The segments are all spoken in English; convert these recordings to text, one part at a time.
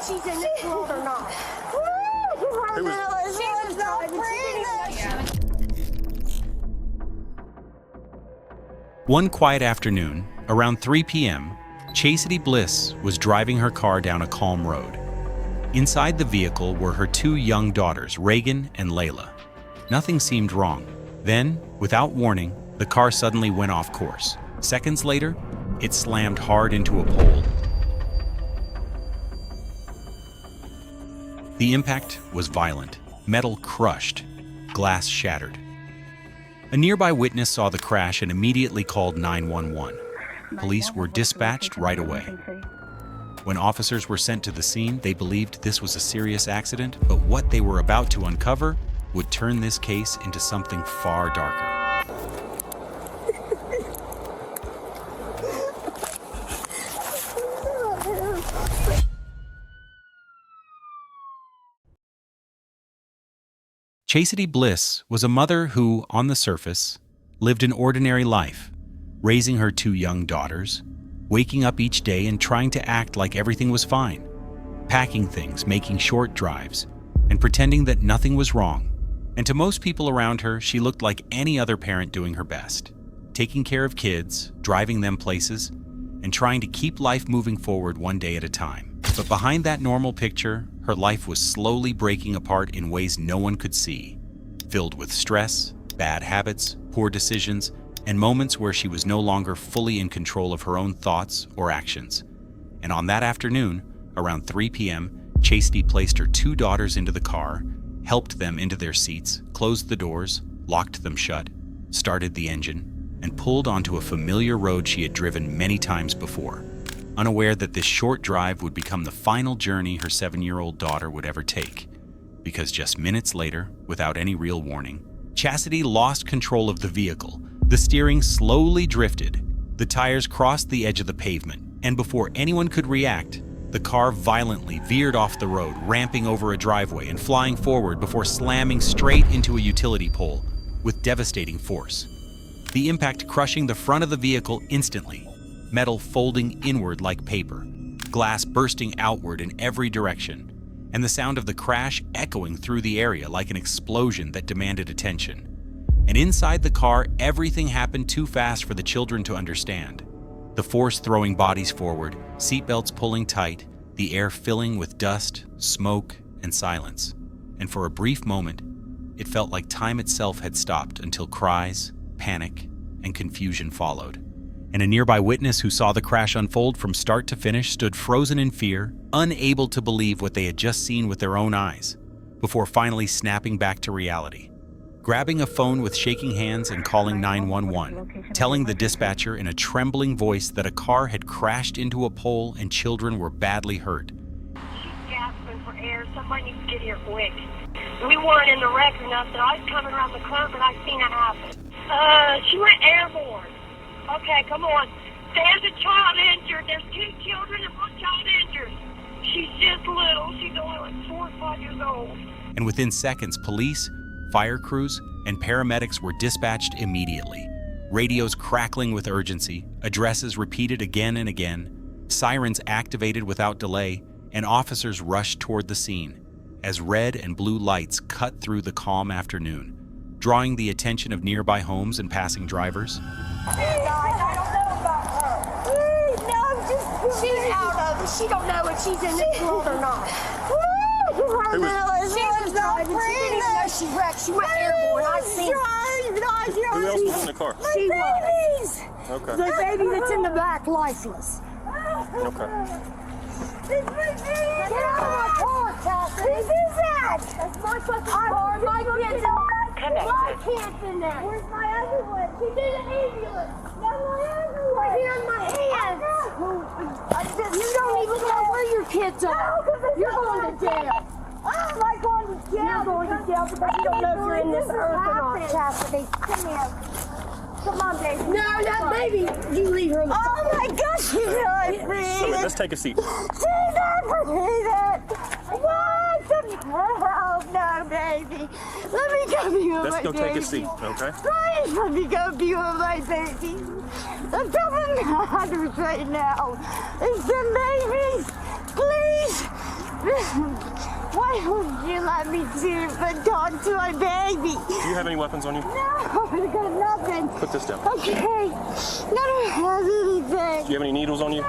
if she's in this world or not. She was not breathing. One quiet afternoon, around 3 p.m., Chastity Bliss was driving her car down a calm road. Inside the vehicle were her two young daughters, Reagan and Layla. Nothing seemed wrong. Then, without warning, the car suddenly went off course. Seconds later, it slammed hard into a pole. The impact was violent. Metal crushed, glass shattered. A nearby witness saw the crash and immediately called 911. Police were dispatched right away. When officers were sent to the scene, they believed this was a serious accident, but what they were about to uncover would turn this case into something far darker. Chastity Bliss was a mother who, on the surface, lived an ordinary life, raising her two young daughters, waking up each day and trying to act like everything was fine, packing things, making short drives, and pretending that nothing was wrong. And to most people around her, she looked like any other parent doing her best, taking care of kids, driving them places, and trying to keep life moving forward one day at a time. But behind that normal picture, her life was slowly breaking apart in ways no one could see, filled with stress, bad habits, poor decisions, and moments where she was no longer fully in control of her own thoughts or actions. And on that afternoon, around 3 p.m., Chastity placed her two daughters into the car, helped them into their seats, closed the doors, locked them shut, started the engine, and pulled onto a familiar road she had driven many times before, unaware that this short drive would become the final journey her 7-year-old daughter would ever take. Because just minutes later, without any real warning, Chastity lost control of the vehicle. The steering slowly drifted, the tires crossed the edge of the pavement, and before anyone could react, the car violently veered off the road, ramping over a driveway and flying forward before slamming straight into a utility pole with devastating force. The impact crushing the front of the vehicle instantly, metal folding inward like paper, glass bursting outward in every direction, and the sound of the crash echoing through the area like an explosion that demanded attention. And inside the car, everything happened too fast for the children to understand. The force throwing bodies forward, seatbelts pulling tight, the air filling with dust, smoke, and silence. And for a brief moment, it felt like time itself had stopped until cries, panic, and confusion followed. And a nearby witness who saw the crash unfold from start to finish stood frozen in fear, unable to believe what they had just seen with their own eyes, before finally snapping back to reality. Grabbing a phone with shaking hands and calling 911, telling the dispatcher in a trembling voice that a car had crashed into a pole and children were badly hurt. She's gasping for air. Somebody needs to get here quick. We weren't in the wreck enough that I was coming around the curve and I seen it happen. She went airborne. Okay, come on. There's a child injured. There's 2 children and 1 child injured. She's just little. She's only like 4 or 5 years old. And within seconds, police, fire crews, and paramedics were dispatched immediately. Radios crackling with urgency, addresses repeated again and again, sirens activated without delay, and officers rushed toward the scene as red and blue lights cut through the calm afternoon, drawing the attention of nearby homes and passing drivers. I don't know about her. No, she's out of it. She don't know if she's in this world or not. She was not breathing. She didn't even know she wrecked. She went airborne. I've seen her. Who else was in the car? She was. Okay. The baby that's in the back, lifeless. Okay. Get out of my car, Chastity. Who is that? That's my fucking car. My kid's in there. My kid's in there. Where's my other one? She's in the ambulance. No, my other one. Right here in my hands. You don't even know where your kids are. You're going to jail. I'm not going to jail. You're going to jail because you don't know if you're in this earth or not, Chastity. Come here. Come on, baby. No, that baby. You leave her alone. Oh my gosh, she's not breathing. Let's take a seat. She's not breathing. What the hell? No, baby. Let me go be with Let's my go baby. take a seat, okay? Please let me go be with my baby. I'm coming matters right now. It's the babies. Please. Why would you let me see but talk to my baby? Do you have any weapons on you? No, I got nothing. Put this down. Okay. I don't have anything. Do you have any needles on you? No.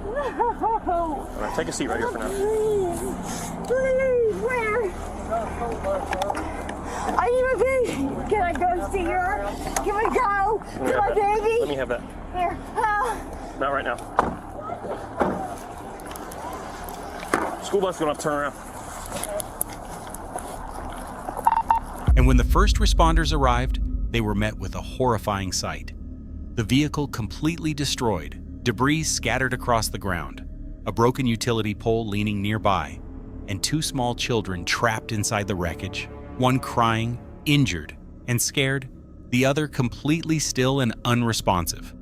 No. All right, take a seat right here for now. Please, where? Are you a baby? Can I go see her? Can we go to my baby? Let me have that. Here. Not right now. School bus is going to have to turn around. And when the first responders arrived, they were met with a horrifying sight. The vehicle completely destroyed, debris scattered across the ground, a broken utility pole leaning nearby, and 2 small children trapped inside the wreckage, one crying, injured, and scared, the other completely still and unresponsive.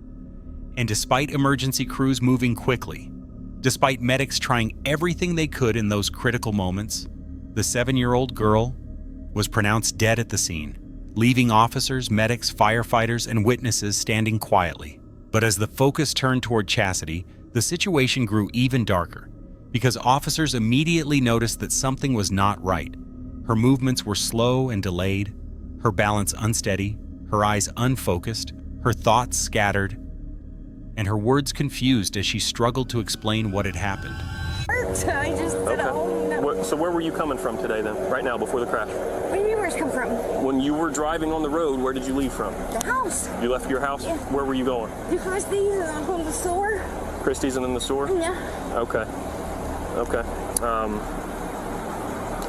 And despite emergency crews moving quickly, despite medics trying everything they could in those critical moments, the 7-year-old girl was pronounced dead at the scene, leaving officers, medics, firefighters, and witnesses standing quietly. But as the focus turned toward Chastity, the situation grew even darker, because officers immediately noticed that something was not right. Her movements were slow and delayed, her balance unsteady, her eyes unfocused, her thoughts scattered, and her words confused as she struggled to explain what had happened. I just did a whole no. So where were you coming from today then, right now, before the crash? Where do you come from? When you were driving on the road, where did you leave from? The house. You left your house? Yeah. Where were you going? To Christie's and I'm going to the store. Christie's and then the store? Yeah. Okay. Okay.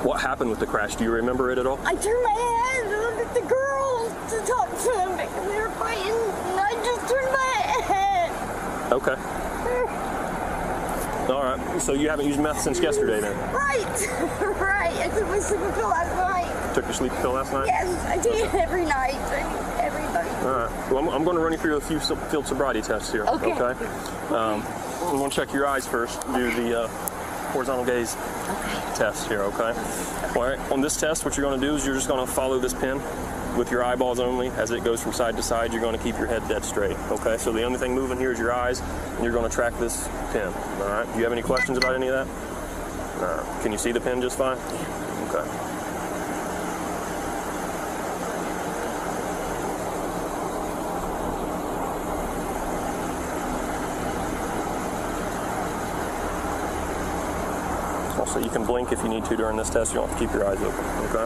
What happened with the crash? Do you remember it at all? I turned my head and looked at the girls to talk to them because they were fighting, and I just turned my head. Okay. All right. So you haven't used meth since yesterday then? Right. Right. I took my sleeping pill last night. Took your sleeping pill last night? Yes, I take it every night. Every night. All right. Well, I'm going to run you through a few field sobriety tests here. Okay. I'm going to check your eyes first. Do the horizontal gaze test here, okay? All right. On this test, what you're going to do is you're just going to follow this pin with your eyeballs only. As it goes from side to side, you're going to keep your head dead straight, okay? So the only thing moving here is your eyes, and you're going to track this pin, all right? Do you have any questions about any of that? Can you see the pin just fine? Okay. Also, you can blink if you need to during this test. You don't have to keep your eyes open, okay?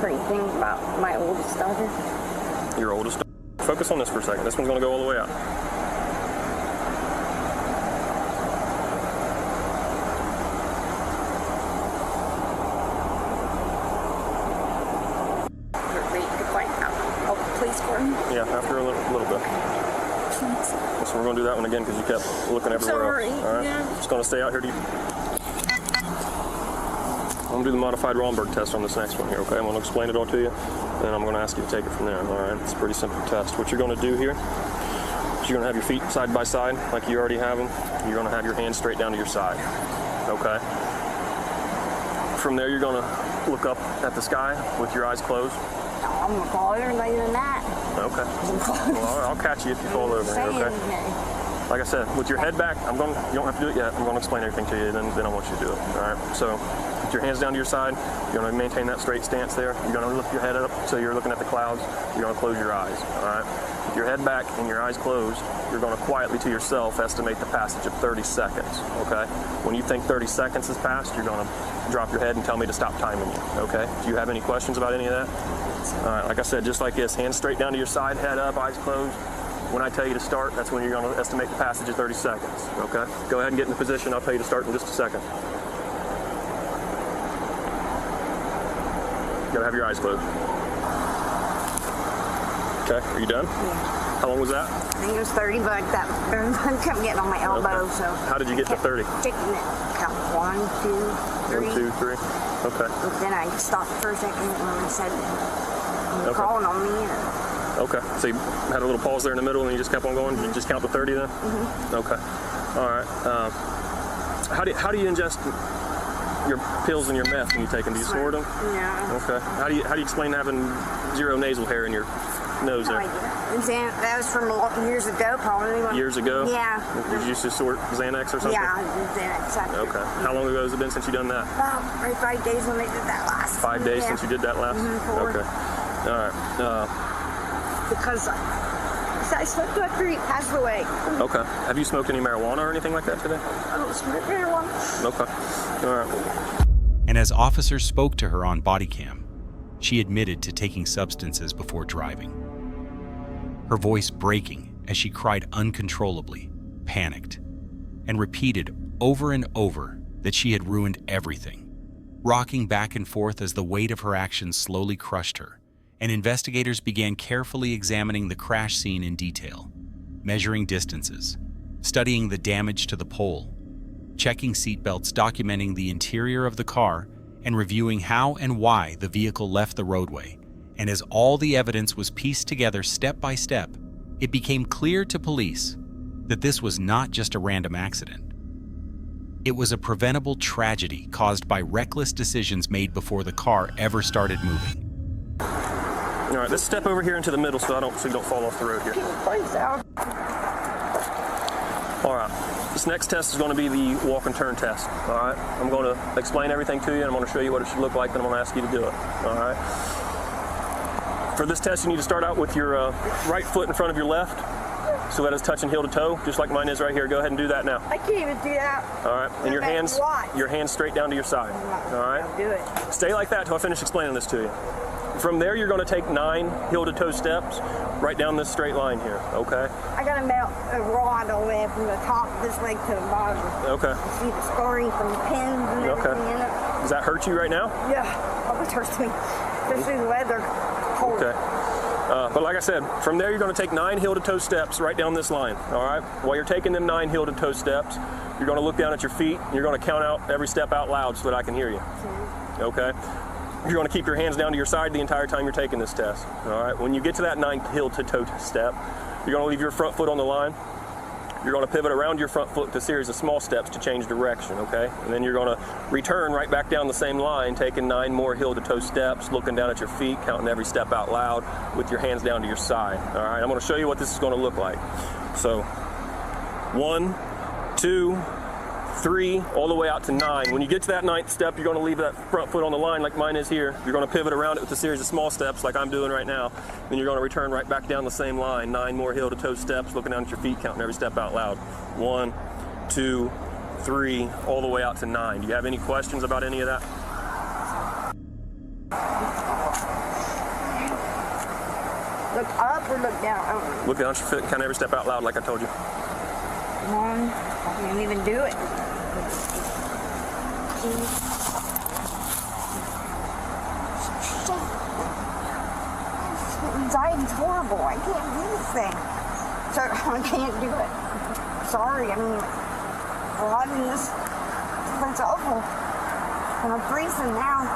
Great thing about my oldest daughter. Your oldest daughter. Focus on this for a second. This one's going to go all the way out. Ready to find out. Oh, please for him. Yeah, after a little bit. So we're going to do that one again because you kept looking everywhere else. All right. Yeah. Just going to stay out here. I'm going to do the modified Romberg test on this next one here, okay? I'm going to explain it all to you, and I'm going to ask you to take it from there, all right? It's a pretty simple test. What you're going to do here is you're going to have your feet side by side like you already have them. You're going to have your hands straight down to your side, okay? From there, you're going to look up at the sky with your eyes closed. I'm going to fall over later than that. Okay. Well, I'll catch you if you fall over, okay? Like I said, with your head back, you don't have to do it yet. I'm going to explain everything to you, then I want you to do it, all right? So, with your hands down to your side, you're going to maintain that straight stance there. You're going to lift your head up so you're looking at the clouds. You're going to close your eyes, all right? With your head back and your eyes closed, you're going to quietly to yourself estimate the passage of 30 seconds, okay? When you think 30 seconds has passed, you're going to drop your head and tell me to stop timing you, okay? Do you have any questions about any of that? All right, like I said, just like this, hands straight down to your side, head up, eyes closed. When I tell you to start, that's when you're going to estimate the passage of 30 seconds, okay? Go ahead and get in the position. I'll tell you to start in just a second. You gotta have your eyes closed. Okay, are you done? Yeah. How long was that? I think it was 30, but that kept getting on my elbow, Okay. so. How did you get to 30? Taking it. Count 1, 2, 3. 1, 2, 3. Okay. But then I stopped for a second when I said, you were calling on me. Okay. So you had a little pause there in the middle and you just kept on going? You just count to 30 then? Okay. All right. How do you ingest your pills and your meth when you take them? Do you snort them? No. Okay. How do you explain having zero nasal hair in your nose there? That was from years ago, probably. Years ago? Yeah. Did you used to snort Xanax or something? Yeah, I did Xanax. Okay. How long ago has it been since you done that? About 5 days when they did that last. 5 days since you did that last? 4. Okay. All right. Because I smoked after he passed away. Okay. Have you smoked any marijuana or anything like that today? I don't smoke marijuana. Okay. All right. And as officers spoke to her on Bodycam, she admitted to taking substances before driving. Her voice breaking as she cried uncontrollably, panicked, and repeated over and over that she had ruined everything, rocking back and forth as the weight of her actions slowly crushed her, and investigators began carefully examining the crash scene in detail, measuring distances, studying the damage to the pole, checking seatbelts, documenting the interior of the car, and reviewing how and why the vehicle left the roadway. And as all the evidence was pieced together step by step, it became clear to police that this was not just a random accident. It was a preventable tragedy caused by reckless decisions made before the car ever started moving. All right, let's step over here into the middle so you don't fall off the road here. All right, this next test is going to be the walk and turn test. All right, I'm going to explain everything to you, and I'm going to show you what it should look like, and I'm going to ask you to do it. All right. For this test, you need to start out with your right foot in front of your left, so that it's touching heel to toe, just like mine is right here. Go ahead and do that now. I can't even do that. All right, and your hands straight down to your side. All right. I'll do it. Stay like that until I finish explaining this to you. From there, you're going to take 9 heel to toe steps right down this straight line here. Okay. I got to mount a rod all the way from the top of this leg to the bottom. Okay. See the scarring from the pins and everything in it. Does that hurt you right now? Yeah, always hurts me, especially the leather. Cold. Okay. But like I said, from there you're going to take 9 heel to toe steps right down this line. All right. While you're taking them 9 heel to toe steps, you're going to look down at your feet and you're going to count out every step out loud so that I can hear you. Okay. You're going to keep your hands down to your side the entire time you're taking this test. All right. When you get to that 9th heel to toe step, you're going to leave your front foot on the line. You're going to pivot around your front foot with a series of small steps to change direction, okay? And then you're going to return right back down the same line, taking 9 more heel to toe steps, looking down at your feet, counting every step out loud with your hands down to your side. All right, I'm going to show you what this is going to look like. So 1, 2, 3, all the way out to 9. When you get to that 9th step, you're going to leave that front foot on the line like mine is here. You're going to pivot around it with a series of small steps like I'm doing right now. Then you're going to return right back down the same line, 9 more heel to toe steps, looking down at your feet, counting every step out loud. 1, 2, 3, all the way out to 9. Do you have any questions about any of that? Look up or look down? Look down at your foot, count every step out loud like I told you. 1, I can't even do it. 2. Anxiety's horrible. I can't do this thing. So I can't do it. Sorry, I mean, a lot of this is awful. And I'm freezing now.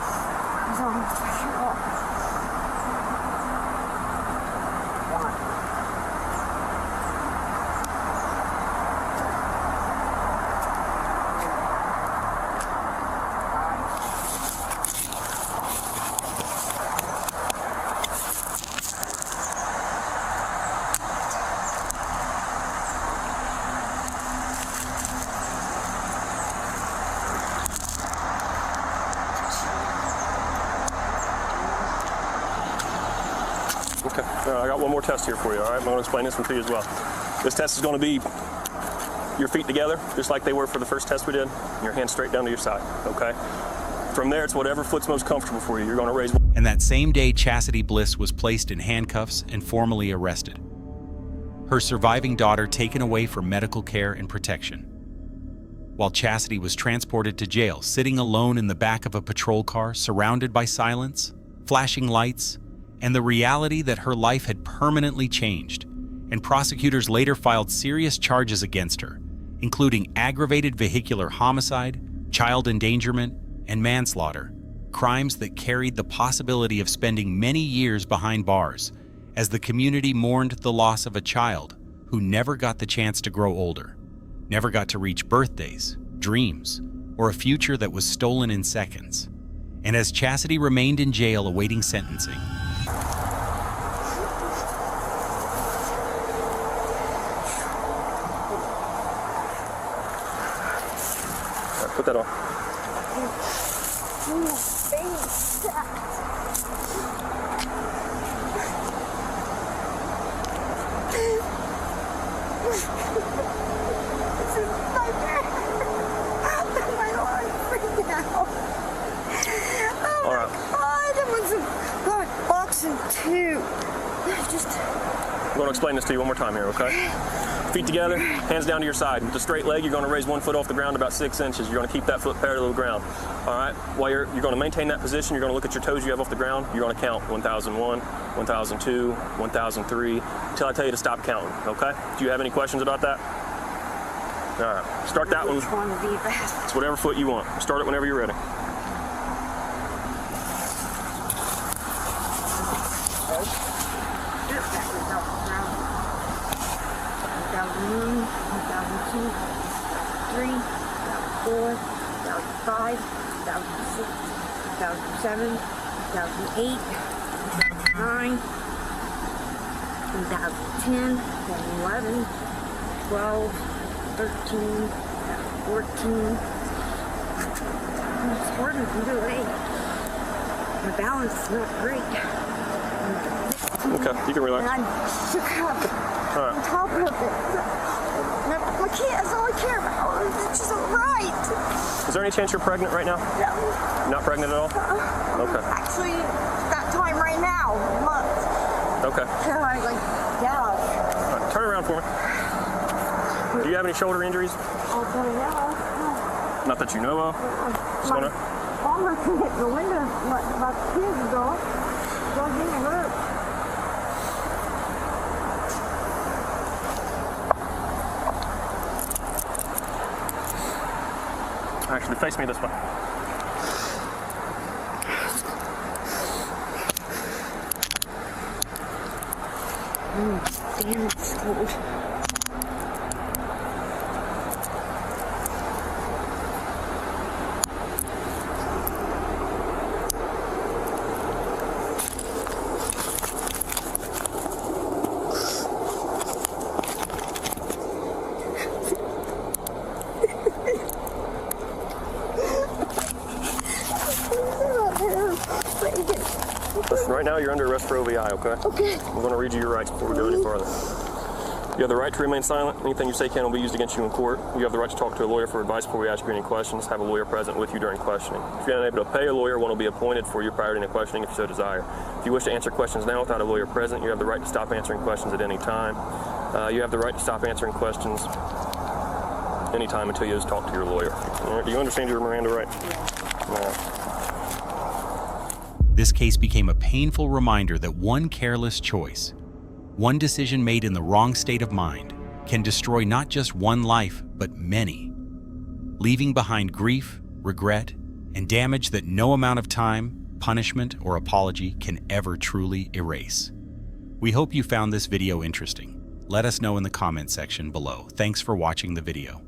So Okay, all right, I got one more test here for you, all right? I'm going to explain this one to you as well. This test is going to be your feet together, just like they were for the first test we did, and your hands straight down to your side, okay? From there, it's whatever foot's most comfortable for you. You're going to raise. And that same day, Chastity Bliss was placed in handcuffs and formally arrested. Her surviving daughter taken away for medical care and protection. While Chastity was transported to jail, sitting alone in the back of a patrol car, surrounded by silence, flashing lights, and the reality that her life had permanently changed, and prosecutors later filed serious charges against her, including aggravated vehicular homicide, child endangerment, and manslaughter, crimes that carried the possibility of spending many years behind bars, as the community mourned the loss of a child who never got the chance to grow older, never got to reach birthdays, dreams, or a future that was stolen in seconds. And as Chastity remained in jail awaiting sentencing, Put that on. All right. God, that was a boxing too. I'm going to explain this to you one more time here, okay? Feet together, hands down to your side. With a straight leg, you're going to raise 1 foot off the ground about 6 inches. You're going to keep that foot parallel to the ground. All right? While you're going to maintain that position, you're going to look at your toes you have off the ground. You're going to count 1001, 1002, 1003, until I tell you to stop counting, okay? Do you have any questions about that? All right. Start that one. Which one would be best? It's whatever foot you want. Start it whenever you're ready. I'm squirting from the way. My balance is not great. Okay, you can relax. And I'm shook up on top of it. My kid, that's all I care about. It's just right. Is there any chance you're pregnant right now? No. Not pregnant at all? Okay. Actually, that time right now, month. Okay. Yeah. All right, turn around for me. Do you have any shoulder injuries? Not that you know of? What's going on? Mama can hit the window my kids go. Don't get hurt. Actually, face me this way. Damn, it's cold. Listen, right now you're under arrest for OVI, okay? Okay. I'm going to read you your rights before we go any farther. You have the right to remain silent. Anything you say can will be used against you in court. You have the right to talk to a lawyer for advice before we ask you any questions. Have a lawyer present with you during questioning. If you're unable to pay a lawyer, one will be appointed for you prior to any questioning if you so desire. If you wish to answer questions now without a lawyer present, you have the right to stop answering questions at any time. You have the right to stop answering questions anytime until you just talk to your lawyer. All right, do you understand your Miranda rights? All right. this case became a painful reminder that one careless choice, one decision made in the wrong state of mind, can destroy not just one life, but many, leaving behind grief, regret, and damage that no amount of time, punishment, or apology can ever truly erase. We hope you found this video interesting. Let us know in the comment section below. Thanks for watching the video.